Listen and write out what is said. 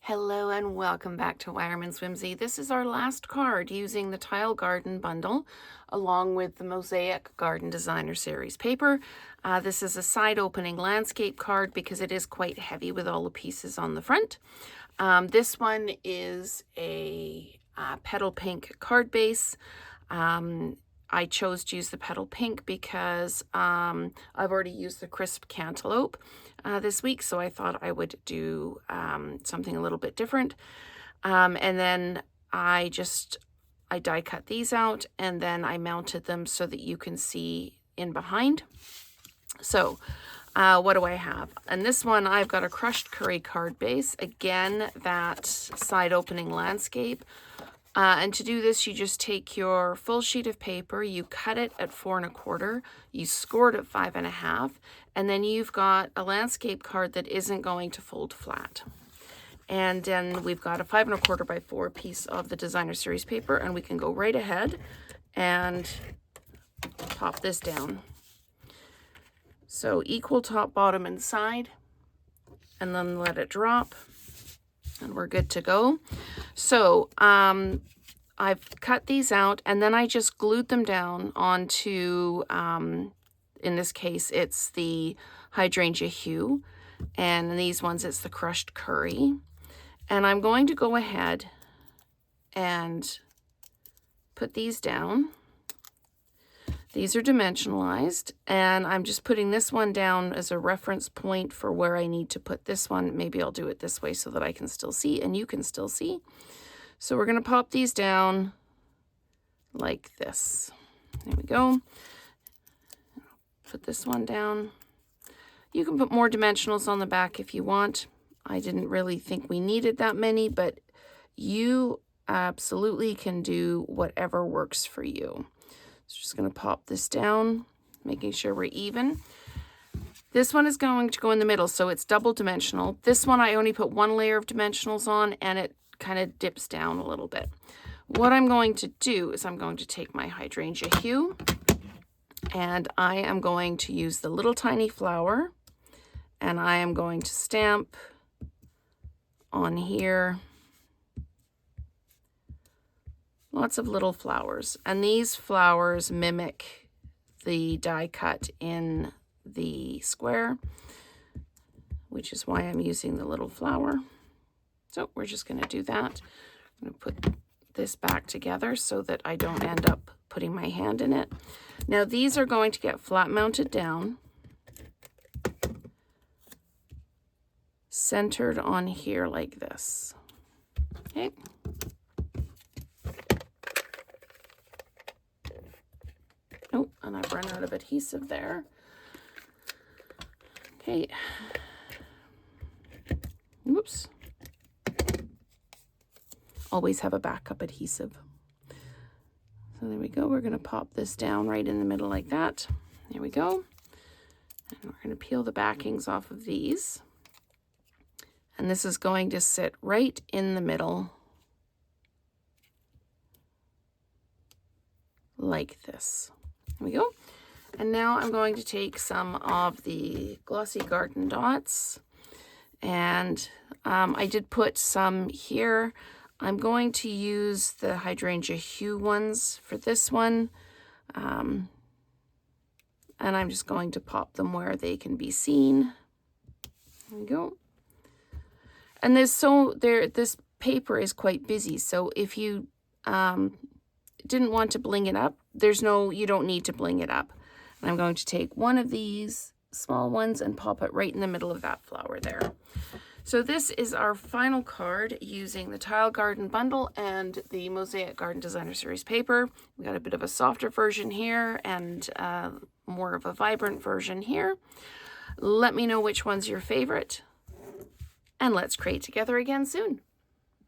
Hello and welcome back to Wireman's Whimsy. This is our last card using the Tile Garden bundle along with the Mosaic Garden Designer Series paper. This is a side opening landscape card because it is quite heavy with all the pieces on the front. This one is a petal pink card base. I chose to use the petal pink because I've already used the crisp cantaloupe this week, so I thought I would do something a little bit different. And then I die cut these out, and then I mounted them so that you can see in behind. So what do I have? And this one, I've got a crushed curry card base. Again, that side opening landscape. And to do this, you just take your full sheet of paper, you cut it at 4 1/4, you score it at 5 1/2, and then you've got a landscape card that isn't going to fold flat. And then we've got a 5 1/4 by 4 piece of the Designer Series paper, and we can go right ahead and pop this down. So equal top, bottom, and side, and then let it drop. And we're good to go. So I've cut these out, and then I just glued them down onto, in this case, it's the hydrangea hue, and in these ones, it's the crushed curry. And I'm going to go ahead and put these down. These are dimensionalized, and I'm just putting this one down as a reference point for where I need to put this one. Maybe I'll do it this way so that I can still see and you can still see. So we're going to pop these down like this. There we go. Put this one down. You can put more dimensionals on the back if you want. I didn't really think we needed that many, but you absolutely can do whatever works for you. So just going to pop this down, making sure we're even. This one is going to go in the middle, so it's double dimensional. This one I only put one layer of dimensionals on, and it kind of dips down a little bit. What I'm going to do is I'm going to take my hydrangea hue, and I am going to use the little tiny flower, and I am going to stamp on here. Lots of little flowers, and these flowers mimic the die cut in the square, which is why I'm using the little flower. So we're just going to do that. I'm going to put this back together so that I don't end up putting my hand in it. Now these are going to get flat mounted down, centered on here like this. Okay. Oh, and I've run out of adhesive there. Okay. Whoops. Always have a backup adhesive. So there we go. We're going to pop this down right in the middle like that. There we go. And we're going to peel the backings off of these. And this is going to sit right in the middle like this. There we go. And now I'm going to take some of the glossy garden dots, and I did put some here. I'm going to use the hydrangea hue ones for this one, and I'm just going to pop them where they can be seen. There we go. And this paper is quite busy, so if you didn't want to bling it up, you don't need to bling it up. And I'm going to take one of these small ones and pop it right in the middle of that flower there. So this is our final card using the Tile Garden bundle and the Mosaic Garden Designer Series paper. We got a bit of a softer version here and more of a vibrant version here. Let me know which one's your favorite, and let's create together again soon.